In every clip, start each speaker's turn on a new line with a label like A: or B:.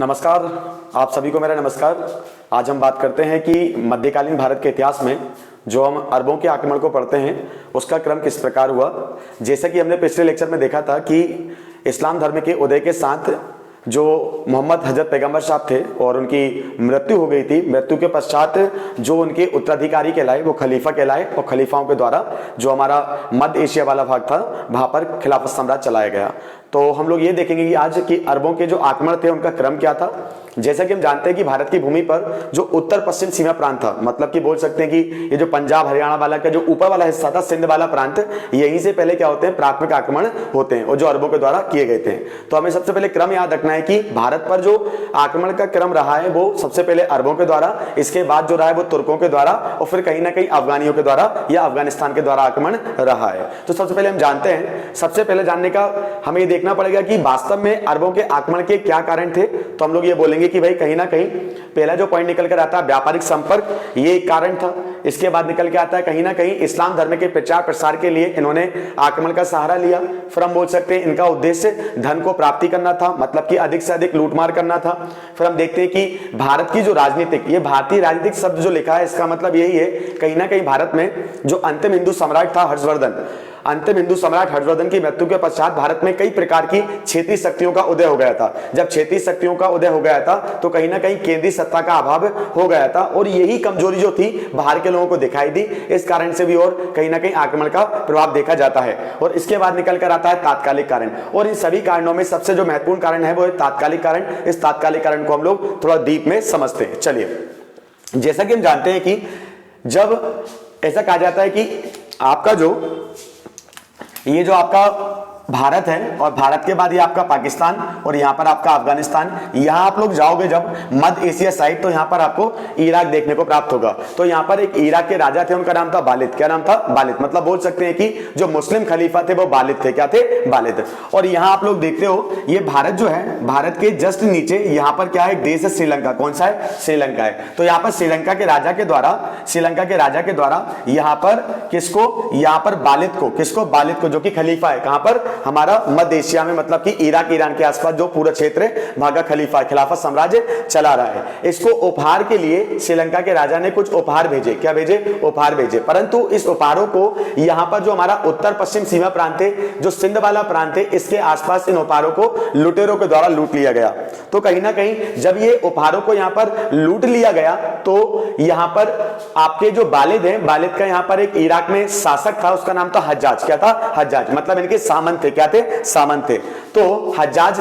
A: नमस्कार, आप सभी को मेरा नमस्कार। आज हम बात करते हैं कि मध्यकालीन भारत के इतिहास में जो हम अरबों के आक्रमण को पढ़ते हैं उसका क्रम किस प्रकार हुआ। जैसा कि हमने पिछले लेक्चर में देखा था कि इस्लाम धर्म के उदय के साथ जो मोहम्मद हजरत पैगंबर साहब थे और उनकी मृत्यु हो गई थी, मृत्यु के पश्चात जो उनके उत्तराधिकारी कहलाए वो खलीफा कहलाए और खलीफाओं के द्वारा जो हमारा मध्य एशिया वाला भाग था वहां पर खिलाफत साम्राज्य चलाया गया। तो हम लोग ये देखेंगे कि आज की अरबों के जो आक्रमण थे उनका क्रम क्या था। जैसा कि हम जानते हैं कि भारत की भूमि पर जो उत्तर पश्चिम सीमा प्रांत था, मतलब कि बोल सकते हैं कि ये जो पंजाब हरियाणा वाला का जो ऊपर वाला हिस्सा था, सिंध वाला प्रांत, यहीं से पहले क्या होते हैं, प्राथमिक आक्रमण होते हैं और जो अरबों के द्वारा किए गए थे। तो हमें सबसे पहले क्रम याद रखना है कि भारत पर जो आक्रमण का क्रम रहा है वो सबसे पहले अरबों के द्वारा, इसके बाद जो रहा है वो तुर्कों के द्वारा और फिर कहीं ना कहीं अफगानियों के द्वारा या अफगानिस्तान के द्वारा आक्रमण रहा है। तो सबसे पहले हम जानते हैं, सबसे पहले जानने का हमें ये देखना पड़ेगा कि वास्तव में अरबों के आक्रमण के क्या कारण थे। तो हम लोग ये बोलेंगे कि भाई कहीं ना कहीं पहला जो पॉइंट निकल कर आता है व्यापारिक संपर्क, ये एक कारण था। इसके बाद निकल के आता है कहीं ना कहीं इस्लाम धर्म के प्रचार प्रसार के लिए इन्होंने आक्रमण का सहारा लिया। फिर हम बोल सकते हैं इनका उद्देश्य धन को प्राप्ति करना था, मतलब कि अधिक से अधिक लूटमार करना था। फिर हम देखते हैं कि भारत की जो राजनीतिक, ये भारतीय राजनीतिक शब्द जो लिखा है इसका मतलब यही है कहीं ना कहीं भारत में जो अंतिम हिंदू सम्राट था हर्षवर्धन, अंतिम हिंदू सम्राट हर्षवर्धन की मृत्यु के पश्चात भारत में कई प्रकार की क्षेत्रीय शक्तियों का उदय हो गया था। जब क्षेत्रीय शक्तियों का उदय हो गया था तो कहीं ना कहीं केंद्रीय सत्ता का अभाव हो गया था और यही कमजोरी जो थी बाहर के लोगों को दिखाई दी। इस कारण से भी और कहीं ना कहीं आक्रमण का प्रभाव देखा जाता है। और इसके बाद निकल कर आता है तात्कालिक कारण, और इन सभी कारणों में सबसे जो महत्वपूर्ण कारण है वो है तात्कालिक कारण। इस तात्कालिक कारण को हम लोग थोड़ा डीप में समझते हैं। चलिए, जैसा कि हम जानते हैं कि जब ऐसा कहा जाता है कि आपका ये जो आपका भारत है और भारत के बाद ये आपका पाकिस्तान और यहाँ पर आपका अफगानिस्तान, यहाँ आप लोग जाओगे जब मध्य एशिया साइड तो यहाँ पर आपको इराक देखने को प्राप्त होगा। तो यहाँ पर एक इराक के राजा थे, उनका नाम था बालिद। क्या नाम था? बालिद। मतलब बोल सकते हैं कि जो मुस्लिम खलीफा थे वो बालिद थे। क्या थे? बालिद। और यहाँ आप लोग देखते हो ये भारत जो है, भारत के जस्ट नीचे यहाँ पर क्या है, एक देश है श्रीलंका। कौन सा है? श्रीलंका है। तो यहाँ पर श्रीलंका के राजा के द्वारा यहाँ पर किसको, यहाँ पर बालिद को, किसको? बालिद को, जो कि खलीफा है कहाँ पर? हमारा मध्य एशिया में, मतलब कि इराक ईरान के आसपास जो पूरा क्षेत्र है वहां का खलीफा, खिलाफत साम्राज्य चला रहा है। इसको उपहार के लिए श्रीलंका के राजा ने कुछ उपहार भेजे। क्या भेजे? उपहार भेजे। परंतु इस उपहारों को यहाँ पर जो हमारा उत्तर पश्चिम सीमा प्रांत है, जो सिंध वाला प्रांत है, इसके आसपास इन उपहारों को लुटेरों के द्वारा लूट लिया गया। तो कहीं ना कहीं जब ये उपहारों को यहाँ पर लूट लिया गया तो यहाँ पर आपके जो बालिद हैं, बालिद का यहाँ पर एक इराक में शासक था, उसका नाम था हज्जाज। क्या था? हज्जाज। मतलब इनके सामंत थे। क्या थे? सामंत थे। तो हज्जाज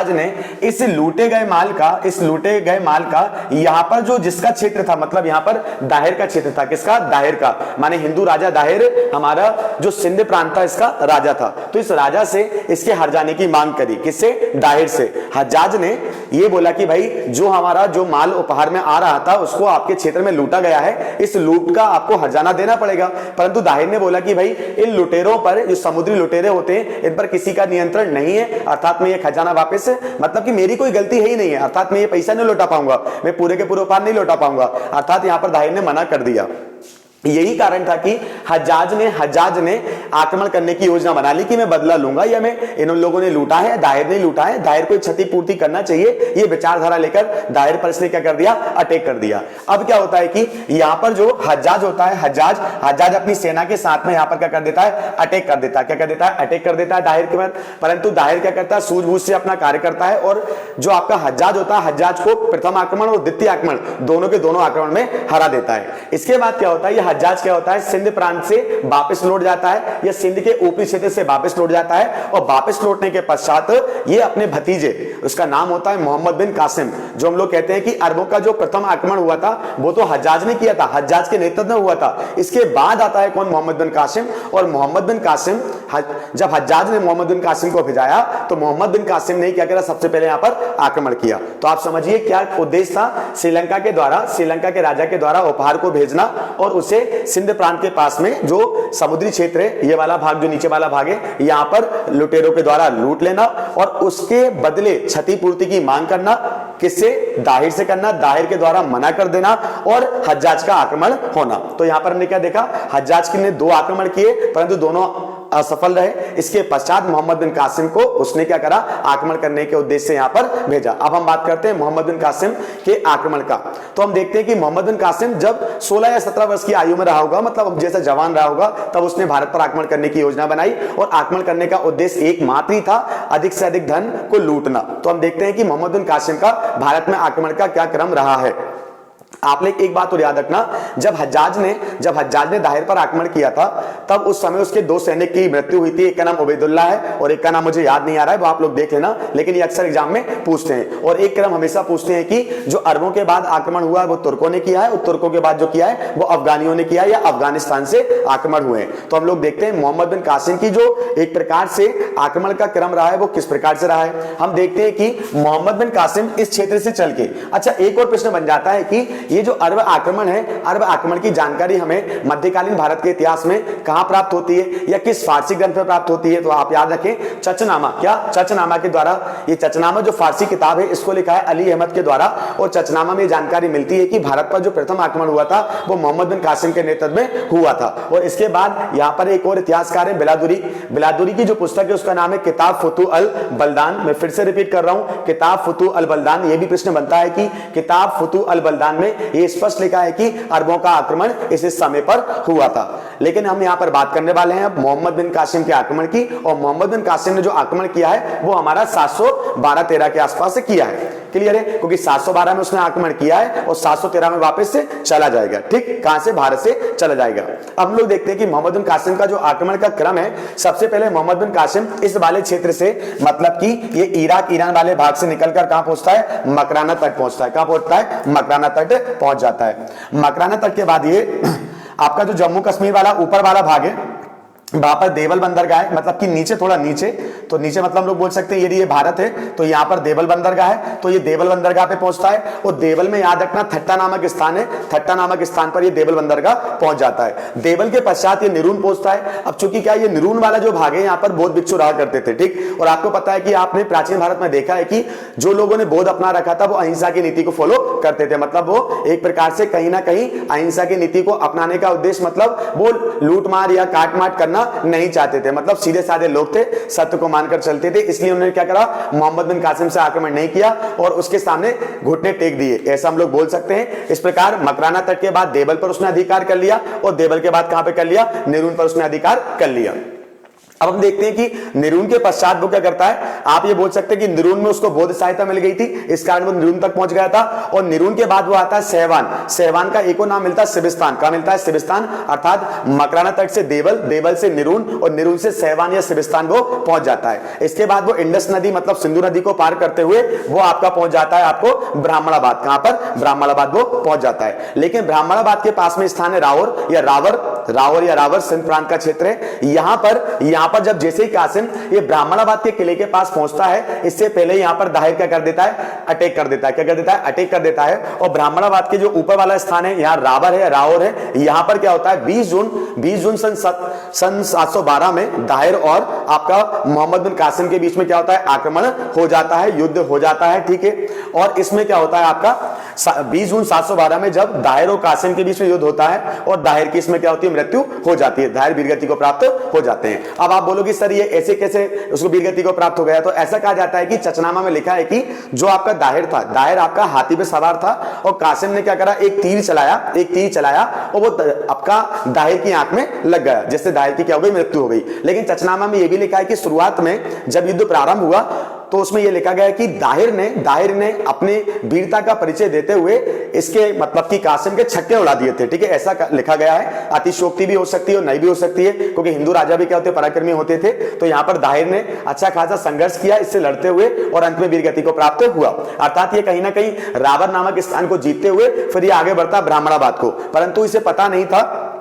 A: ने इस लूटे गए माल का यहाँ पर जो जिसका क्षेत्र था, मतलब यहाँ पर दाहिर का क्षेत्र था। किसका? दाहिर का, माने हिंदू राजा दाहिर हमारा जो सिंध प्रांत था इसका राजा था। तो इस राजा से इसके हर जाने की मांग करी। किससे? दाहिर से। हज्जाज ने ये बोला कि भाई जो हमारा जो माल उपहार में आ रहा था उसको आपके क्षेत्र में लूटा गया है, इस लूट का आपको हर्जाना देना पड़ेगा। परंतु दाहिर ने बोला कि भाई इन लुटेरों पर, जो समुद्री लुटेरे होते हैं, इन पर किसी का नियंत्रण नहीं है, अर्थात मैं ये खजाना वापस, मतलब कि मेरी कोई गलती है ही नहीं है, अर्थात मैं ये पैसा नहीं लौटा पाऊंगा, मैं पूरे के पूरे उपहार नहीं लौटा पाऊंगा। अर्थात यहां पर दाहिर ने मना कर दिया। यही कारण था कि हज्जाज ने आक्रमण करने की योजना बना ली कि मैं बदला लूंगा, या मैं इन लोगों ने लूटा है, दाहिर ने लूटा है, दाहिर को क्षतिपूर्ति करना चाहिए, ये विचारधारा लेकर दाहिर पर इसने क्या कर दिया? अटैक कर दिया। अब क्या होता है कि यहां पर जो हज्जाज होता है, हज्जाज अपनी सेना के साथ में यहां पर क्या कर देता है? अटैक कर देता है। क्या कर देता है? अटैक कर देता है दाहिर के बाद। परंतु दाहिर क्या करता है? सूझबूझ से अपना कार्य करता है और जो आपका हज्जाज होता है, हज्जाज को प्रथम आक्रमण और द्वितीय आक्रमण दोनों के दोनों आक्रमण में हरा देता है। इसके बाद क्या होता है, हज्जाज क्या होता है? सिंध प्रांत से वापस लौट जाता है, या सिंध के ऊपरी क्षेत्र से वापस लौट जाता है। और वापस लौटने के पश्चात ये अपने भतीजे, उसका नाम होता है मोहम्मद बिन कासिम, जो हम लोग कहते हैं कि अरबों का जो प्रथम आक्रमण हुआ था वो तो हज्जाज ने किया था, हज्जाज के नेतृत्व में हुआ था। इसके बाद आता है कौन? मोहम्मद बिन कासिम। और मोहम्मद बिन कासिम, जब हज्जाज ने मोहम्मद बिन कासिम को भेजाया तो मोहम्मद बिन कासिम ने क्या किया? सबसे पहले यहां पर आक्रमण किया। तो आप समझिए क्या उद्देश्य था श्रीलंका के द्वारा, श्रीलंका के राजा के द्वारा उपहार को भेजना और उसे सिंध प्रांत के पास में जो समुद्री क्षेत्र है, ये वाला भाग जो नीचे वाला भाग है, यहां पर लुटेरों के द्वारा लूट लेना और उसके बदले क्षतिपूर्ति की मांग करना। किससे? दाहिर से करना, दाहिर के द्वारा मना कर देना और हज्जाज का आक्रमण होना। तो यहां पर हमने क्या देखा? हज्जाज ने 2 आक्रमण किए, परंतु दोनों असफल रहे। इसके पश्चात मोहम्मद बिन कासिम को उसने क्या करा, आक्रमण करने के उद्देश्य से यहां पर भेजा। अब हम बात करते हैं मोहम्मद बिन कासिम के आक्रमण का। तो हम देखते हैं कि मोहम्मद बिन कासिम जब 16 या 17 वर्ष की आयु में रहा होगा, मतलब जैसा जवान रहा होगा, तब उसने भारत पर आक्रमण करने की योजना बनाई और आक्रमण करने का उद्देश्य एकमात्र ही था, अधिक से अधिक धन को लूटना। तो हम देखते हैं कि मोहम्मद बिन कासिम का भारत में आक्रमण का क्या क्रम रहा है। आपने एक बात और याद रखना, जब हज्जाज ने दाहिर पर आक्रमण किया था, तब उस समय उसके दो सैनिक की मृत्यु हुई थी। एक का नाम उबैदुल्ला है और एक का नाम मुझे याद नहीं आ रहा है, वो आप लोग देख लेना, लेकिन ये अक्सर एग्जाम में पूछते हैं। और एक क्रम हमेशा पूछते हैं कि जो अरबों के बाद आक्रमण हुआ है वो तुर्कों ने किया है, और तुर्कों के बाद जो किया है वो अफगानियों ने किया है, या अफगानिस्तान से आक्रमण हुए हैं। तो हम लोग देखते हैं मोहम्मद बिन कासिम की जो एक प्रकार से आक्रमण का क्रम रहा है वो किस प्रकार से रहा है। हम देखते हैं कि मोहम्मद बिन कासिम इस क्षेत्र से चल के, अच्छा एक और प्रश्न बन जाता है कि ये जो अरब आक्रमण है, अरब आक्रमण की जानकारी हमें मध्यकालीन भारत के इतिहास में कहां प्राप्त होती है या किस फारसी ग्रंथ में प्राप्त होती है। तो आप याद रखें, चचनामा, क्या चचनामा के द्वारा, ये चचनामा जो फारसी किताब है इसको लिखा है अली अहमद के द्वारा, और चचनामा में जानकारी मिलती है कि भारत पर जो प्रथम आक्रमण हुआ था वो मोहम्मद बिन कासिम के नेतृत्व में हुआ था। और इसके बाद यहां पर एक और इतिहासकार है बिलादुरी की जो पुस्तक है उसका नाम है किताब फुतू अल बलदान। मैं फिर से रिपीट कर रहा हूं, किताब फुतू अल बलदान। यह भी प्रश्न बनता है कि किताब फुतू अल बलदान में यह स्पष्ट लिखा है कि अरबों का आक्रमण इस समय पर हुआ था। लेकिन हम यहां पर बात करने वाले हैं अब मोहम्मद बिन कासिम के आक्रमण की, और मोहम्मद बिन कासिम ने जो आक्रमण किया है वो हमारा 712-13 के आसपास से किया है। क्लियर है, क्योंकि 712 में उसने आक्रमण किया है और 713 में वापस से चला जाएगा। ठीक, कहां से, भारत से चला जाएगा। अब हम लोग देखते हैं कि मोहम्मद बिन कासिम का जो आक्रमण का क्रम है, सबसे पहले मोहम्मद बिन कासिम इस वाले क्षेत्र से, मतलब कि ये इराक ईरान वाले भाग से निकलकर कहां पहुंचता है, मकराना तट पहुंचता है। कहां पहुंचता है, मकराना तट पहुंच जाता है। मकराना तट के बाद ये आपका जो जम्मू कश्मीर वाला ऊपर वाला भाग है, वहां पर देवल बंदरगाह है, मतलब कि नीचे, थोड़ा नीचे, तो नीचे मतलब हम लोग बोल सकते हैं यदि ये भारत है तो यहाँ पर देवल बंदरगाह है, तो ये देवल बंदरगाह पे पहुंचता है। और देवल में याद रखना ठट्टा नामक स्थान है, ठट्टा नामक स्थान पर ये देवल बंदरगाह पहुंच जाता है। देवल के पश्चात ये निरून पहुंचता है। अब चूंकि क्या ये निरून वाला जो भाग है यहाँ पर बौद्ध भिक्षु रहा करते थे, ठीक, और आपको पता है कि आपने प्राचीन भारत में देखा है कि जो लोगों ने बौद्ध अपना रखा था वो अहिंसा की नीति को फॉलो करते थे, मतलब वो एक प्रकार से कहीं ना कहीं अहिंसा की नीति को अपनाने का उद्देश्य, मतलब वो लूट मार या काट माट करना नहीं चाहते थे, मतलब सीधे साधे लोग थे, सत्य को मानकर चलते थे। इसलिए उन्होंने क्या करा, मोहम्मद बिन कासिम से आक्रमण नहीं किया और उसके सामने घुटने टेक दिए, ऐसा हम लोग बोल सकते हैं। इस प्रकार मकराना तट के बाद देवल पर उसने अधिकार कर लिया, और देवल के बाद कहां पे कर लिया, निरून पर उसने अधिकार कर लिया। अब हम देखते हैं कि निरून के पश्चात वो क्या करता है, आप ये बोल सकते हैं कि निरून में उसको बौद्ध सहायता मिल गई थी, इस कारण वो निरून तक पहुंच गया था। और निरून के बाद वो आता है सहवान। सहवान का एक और नाम मिलता है सिबिस्तान। का मिलता है सिबिस्तान, अर्थात मकराना तट से देवल, देवल से निरून, और निरून से सहवान या सिबिस्तान वो पहुंच जाता है। इसके बाद वो इंडस नदी, मतलब सिंधु नदी को पार करते हुए वो आपका पहुंच जाता है आपको ब्राह्मणाबाद। कहां पर, ब्राह्मणाबाद वो पहुंच जाता है। लेकिन ब्राह्मणाबाद के पास में स्थान है रावर या रावर, सिंध प्रांत का क्षेत्र है। यहां पर जब जैसे ही कासिम ये ब्राह्मणाबाद के किले के पास पहुंचता है, इससे पहले यहां पर दाहिर क्या कर देता है, अटैक कर देता है। क्या कर देता है, अटैक कर देता है। और ब्राह्मणाबाद के जो ऊपर वाला स्थान है, यहां रावर है, यहां पर क्या होता है, 20 जून सन 712 में दाहिर और आपका मोहम्मद बिन कासिम के बीच में क्या होता है, आक्रमण हो जाता है, युद्ध हो जाता है, ठीक है। और इसमें क्या होता है आपका 20 जून 712 में जब दाहिर और कासिम के बीच में युद्ध होता है, और दाहिर की इसमें क्या होती है, मृत्यु हो जाती है, दाहिर वीरगति को प्राप्त हो जाते हैं। अब आप बोलोगे सर ये ऐसे कैसे उसको वीरगति को प्राप्त हो गया, तो ऐसा कहा जाता है कि चचनामा में लिखा है कि जो आपका दाहिर था, दाहिर आपका हाथी पे सवार था, और कासिम ने क्या करा, एक तीर चलाया और वो आपका दाहिर की आंख में लग गया, जिससे दाहिर की क्या हो गई, मृत्यु हो गई। लेकिन चचनामा में यह भी लिखा है कि शुरुआत में जब युद्ध प्रारंभ हुआ तो उसमें यह लिखा गया है कि दाहिर ने अपने वीरता का परिचय देते हुए इसके मतलब कि कासिम के छक्के उड़ा दिए थे, ठीक है, ऐसा लिखा गया है। अतिशयोक्ति भी हो सकती है और नहीं भी हो सकती है, क्योंकि हिंदू राजा भी क्या होते, पराक्रमी होते थे। तो यहां पर दाहिर ने अच्छा खासा संघर्ष किया इससे लड़ते हुए, और अंत में वीरगति को प्राप्त हुआ। अर्थात ये कहीं ना कहीं रावर नामक स्थान को जीतते हुए फिर ये आगे बढ़ता ब्राह्मणाबाद को, परंतु इसे पता नहीं था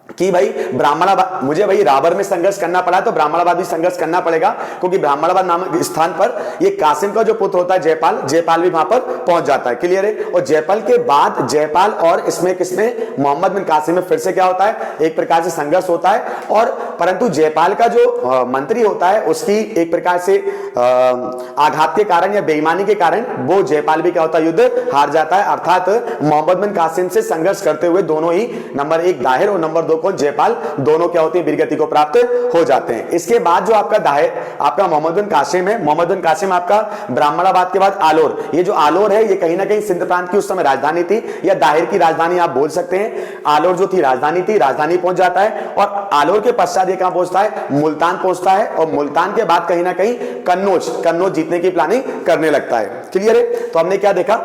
A: कि भाई ब्राह्मणाबाद, मुझे भाई रावर में संघर्ष करना पड़ा तो ब्राह्मणाबाद भी संघर्ष करना पड़ेगा, क्योंकि ब्राह्मणाबाद नामक स्थान पर ये कासिम का जो पुत्र होता है जयपाल भी वहां पर पहुंच जाता है। क्लियर है। और जयपाल के बाद जयपाल और इसमें किसने, मोहम्मद बिन कासिम में फिर से क्या होता है, एक प्रकार से संघर्ष होता है। और परंतु जयपाल का जो मंत्री होता है उसकी एक प्रकार से आघात के कारण या बेईमानी के कारण वो जयपाल भी क्या होता है, युद्ध हार जाता है। अर्थात मोहम्मद बिन कासिम से संघर्ष करते हुए दोनों ही नंबर 1 दाहिर और नंबर 2 दोनों कौन, जयपाल, दोनों क्या होते हैं, वीरगति को प्राप्त हो जाते हैं। इसके बाद जो आपका दाहिर आपका मोहम्मद बिन कासिम है, मोहम्मद बिन कासिम आपका ब्राह्मणाबाद के बाद आलोर, ये जो आलोर है ये कहीं ना कहीं सिंध प्रांत की उस समय राजधानी थी या दाहिर की राजधानी आप बोल सकते हैं। आलोर जो थी राजधानी थी, राजधानी पहुंच जाता है और आलोर के पश्चात ये कहां पहुंचता है, मुल्तान पहुंचता है और मुल्तान के बाद कहीं ना कहीं कन्नौज जीतने की प्लानिंग करने लगता है। क्लियर है? तो हमने क्या देखा,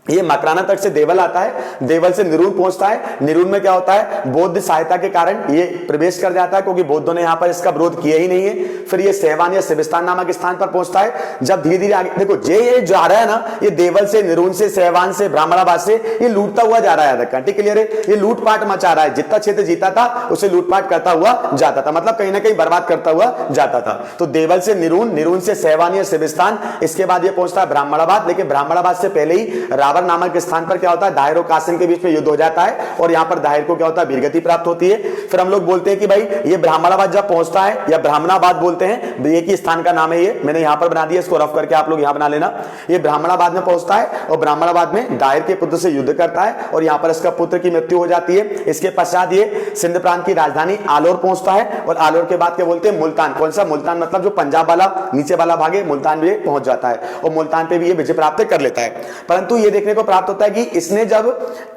A: ये मकराना तक से देवल आता है, देवल से निरून पहुंचता है, निरून में क्या होता है, बौद्ध सहायता के कारण ये प्रवेश कर जाता है क्योंकि बौद्धों ने यहां पर इसका विरोध किया ही नहीं है। फिर ये सेवान या सिविस्तान नामक स्थान पर पहुंचता है। जब धीरे धीरे आगे देखो ये जा रहा है ना, ये देवल से, निरून से, सेवान से, ब्राह्मणाबाद से ये लूटता हुआ जा रहा है। क्लियर है? ये लूटपाट मचा रहा है, जितना क्षेत्र जीता था उसे लूटपाट करता हुआ जाता था, मतलब कहीं ना कहीं बर्बाद करता हुआ जाता था। तो देवल से निरून, निरून से सेवान या सिविस्तान, इसके बाद ये पहुंचता है ब्राह्मणाबाद। लेकिन ब्राह्मणाबाद से पहले ही रावण नामक स्थान पर क्या होता है, दाहिर और कासिम के बीच में युद्ध हो जाता है और यहां पर दाहिर को क्या होता है, वीरगति प्राप्त होती है। फिर हम लोग बोलते हैं कि भाई ये ब्राह्मणाबाद जब पहुंचता है या ब्राह्मणाबाद बोलते हैं, एक ही स्थान का नाम है, ये मैंने यहां पर बना दिया, इसको रफ करके आप लोग यहां बना लेना। ये ब्राह्मणाबाद में पहुंचता है और ब्राह्मणाबाद में दाहिर के पुत्र से युद्ध करता है और यहां पर इसका पुत्र की मृत्यु हो जाती है। इसके पश्चात ये सिंध प्रांत की राजधानी आलोर पहुंचता है और आलोर के बाद क्या बोलते हैं, मुल्तान। कौन सा मुल्तान, मतलब जो पंजाब वाला नीचे वाला भाग है, मुल्तान में पहुंच जाता है और मुल्तान पे भी ये विजय प्राप्त कर लेता है। परंतु ये देखने को प्राप्त होता है कि इसने जब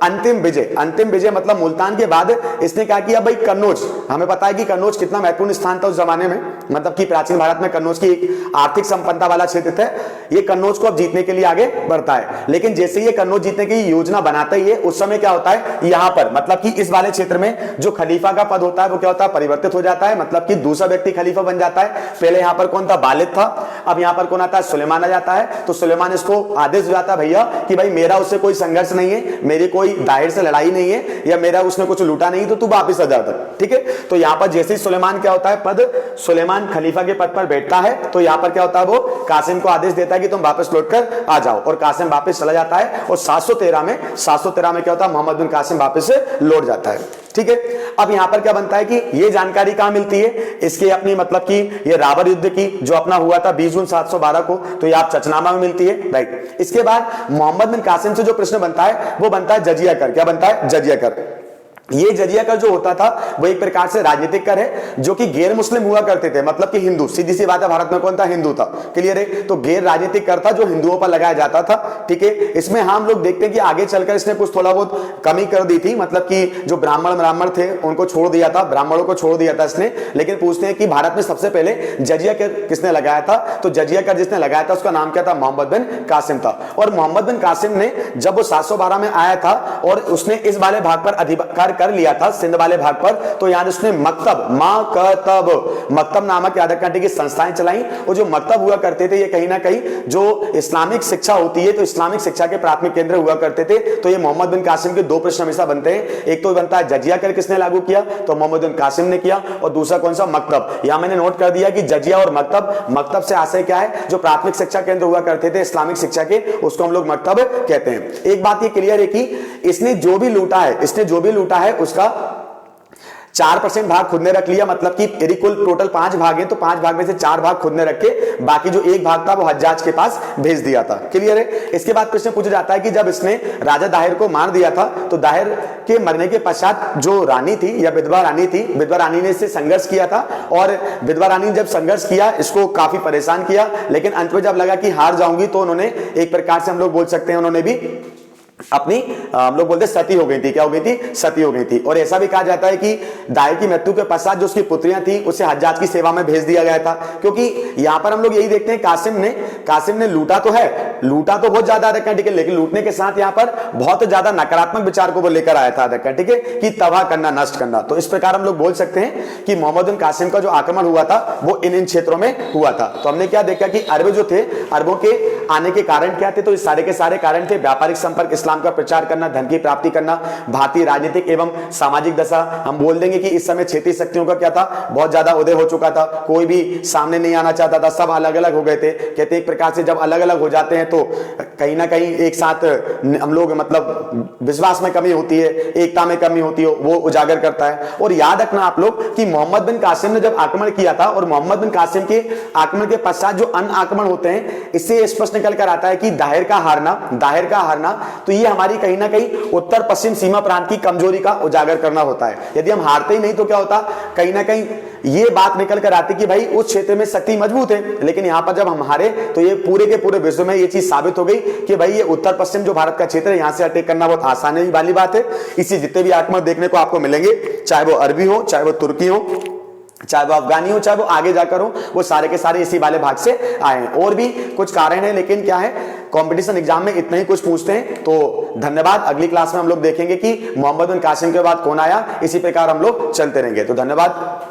A: अंतिम विजय मतलब मुल्तान के बाद इसने क्या किया, भाई कन्नौज, हमें पता है कि कन्नौज कितना महत्वपूर्ण स्थान था उस जमाने में, मतलब कि प्राचीन भारत में कन्नौज की एक आर्थिक संपन्नता वाला क्षेत्र था। ये कन्नौज को अब जीतने के लिए आगे बढ़ता है, लेकिन जैसे ये कन्नौज जीतने की योजना बनाता ही है, उस समय क्या होता है, यहां पर मतलब कि इस वाले क्षेत्र में जो खलीफा का पद होता है वो क्या होता है, परिवर्तित हो जाता है, मतलब कि दूसरा व्यक्ति खलीफा बन जाता है। पहले यहां पर कौन था, वालिद था, अब यहां पर कौन आता है, सुलेमान आ जाता है। तो सुलेमान इसको आदेश दिलाता है भैया कि भाई मेरा उससे कोई संघर्ष नहीं है, मेरी कोई दाहिर से लड़ाई नहीं है या मेरा उसने कुछ लूटा नहीं, तो तू वापिस आ जाता। ठीक है? तो यहां पर जैसे ही सुलेमान क्या होता है, पद सुलेमान खलीफा के पद पर बैठता है, तो यहां पर क्या होता है, वो कासिम को आदेश देता है कि तुम वापस लौट कर आ जाओ और कासिम वापस चला जाता है और 713 में क्या होता है, मोहम्मद बिन कासिम वापस लौट जाता है। ठीक है? अब यहां पर क्या बनता है कि ये जानकारी कहां मिलती है, इसके अपनी मतलब कि ये रावर युद्ध की जो अपना हुआ था 20 जून 712 को, तो ये आप चचनामा में मिलती है, राइट। इसके बाद मोहम्मद बिन कासिम से जो प्रश्न बनता है वो बनता है जजिया कर। क्या बनता है, जजिया कर। ये जजिया कर जो होता था वो एक प्रकार से राजनीतिक कर है जो कि गैर मुस्लिम हुआ करते थे, मतलब कि हिंदू, सीधी सी बात है, भारत में कौन था, हिंदू था। क्लियर है? तो गैर राजनीतिक कर था जो हिंदुओं पर लगाया जाता था। ठीक है? इसमें हम लोग देखते हैं कि आगे चलकर इसने कुछ थोड़ा बहुत कमी कर दी थी, मतलब कि जो ब्राह्मण थे उनको छोड़ दिया था, ब्राह्मणों को छोड़ दिया था इसने। लेकिन पूछते हैं कि भारत में सबसे पहले जजिया कर किसने लगाया था, तो जजिया कर जिसने लगाया था उसका नाम क्या था, मोहम्मद बिन कासिम था। और मोहम्मद बिन कासिम ने जब वो 712 में आया था और उसने इस वाले भाग पर अधिकार कर लिया था, सिंध वाले भाग पर, तो यहां उसने मकतब नामक याद रखने की संस्थाएं चलाई। और जो मकतब हुआ करते थे ये कहीं ना कहीं जो इस्लामिक शिक्षा होती है, तो इस्लामिक शिक्षा के प्राथमिक केंद्र हुआ करते थे। तो ये मोहम्मद बिन कासिम के दो प्रश्न हमेशा बनते हैं, एक तो बनता है जजिया कर किसने लागू किया, तो मोहम्मद बिन कासिम ने किया, और दूसरा कौन सा, मकतब। यहां मैंने नोट कर दिया कि जजिया और मकतब से आशय क्या है, जो प्राथमिक शिक्षा केंद्र हुआ करते थे इस्लामिक शिक्षा के, उसको हम लोग मकतब कहते हैं। एक बात ये क्लियर है कि इसने जो भी लूटा है उसका 4% भाग खुद ने रख लिया, मतलब कि यदि कुल टोटल 5 भाग हैं तो 5 भाग में से 4 भाग खुद ने रखे, बाकी जो 1 भाग था वो हज्जाज के पास भेज दिया था। क्लियर है? इसके बाद प्रश्न पूछा जाता है कि जब इसने राजा दाहिर को मार दिया था तो दाहिर के मरने के पश्चात जो रानी थी या विधवा रानी ने इससे संघर्ष किया था, और विधवा रानी ने जब संघर्ष किया इसको काफी परेशान किया, लेकिन अंत में जब लगा कि हार जाऊंगी तो उन्होंने एक प्रकार से हम लोग बोल सकते हैं उन्होंने भी अपनी हम लोग बोलते सती हो गई थी। क्या हो गई थी? सती हो गई थी। और ऐसा भी कहा जाता है कि दाहिर की मृत्यु के पश्चात जो उसकी पुत्रियां थी उसे हज्जाज की सेवा में भेज दिया गया था, क्योंकि यहां पर हम लोग यही देखते हैं कासिम ने लूटा तो बहुत ज्यादा रखा, ठीक है, लेकिन लूटने के साथ यहां पर बहुत ज्यादा नकारात्मक विचार को वो लेकर आया था रखा, ठीक है, कि तबाह करना, नष्ट करना। तो इस प्रकार हम लोग बोल सकते हैं कि मोहम्मद बिन कासिम का जो आक्रमण हुआ था वो इन क्षेत्रों में हुआ था। तो हमने क्या देखा कि अरब जो थे, अरबों के आने के कारण क्या थे, तो इस सारे के सारे कारण थे व्यापारिक संपर्क, इस्लाम का प्रचार करना, धन की प्राप्ति करना, भारतीय राजनीतिक एवं सामाजिक दशा। हम बोल देंगे कि इस समय क्षेत्रीय शक्तियों का क्या था, बहुत ज्यादा उदय हो चुका था, कोई भी सामने नहीं आना चाहता था, सब अलग अलग हो गए थे। कहते एक प्रकार से जब अलग अलग हो जाते हैं तो कहीं ना कहीं एक साथ हम लोग मतलब विश्वास में कमी होती है, एकता में कमी होती है, वो उजागर करता है। और याद रखना आप लोग कि मोहम्मद बिन कासिम ने जब आक्रमण किया था और मोहम्मद बिन कासिम के आक्रमण के पश्चात जो अन्य आक्रमण होते हैं, इससे स्पष्ट निकल कर आता है कि दाहिर का हारना, तो ये हमारी कहीं ना कहीं उत्तर पश्चिम सीमा प्रांत की कमजोरी का उजागर करना होता है। यदि हम हारते ही नहीं तो क्या होता, कहीं ना कहीं ये बात निकल कर आती कि भाई उस क्षेत्र में शक्ति मजबूत है, लेकिन यहां पर जब हम हारे तो ये पूरे के पूरे विश्व में ये चीज साबित हो गई कि भाई ये उत्तर पश्चिम जो भारत का क्षेत्र है, यहां से अटैक करना बहुत आसान वाली बात है। इसी जितने भी आक्रमण देखने को आपको मिलेंगे, चाहे वो अरबी हो, चाहे वो तुर्की हो, चाहे वो अफगानी हो, चाहे वो आगे जाकर हो, वो सारे के सारे इसी वाले भाग से आए हैं। और भी कुछ कारण है, लेकिन क्या है, कंपटीशन एग्जाम में इतना ही कुछ पूछते हैं। तो धन्यवाद। अगली क्लास में हम लोग देखेंगे कि मोहम्मद बिन कासिम के बाद कौन आया। इसी प्रकार हम लोग चलते रहेंगे। तो धन्यवाद।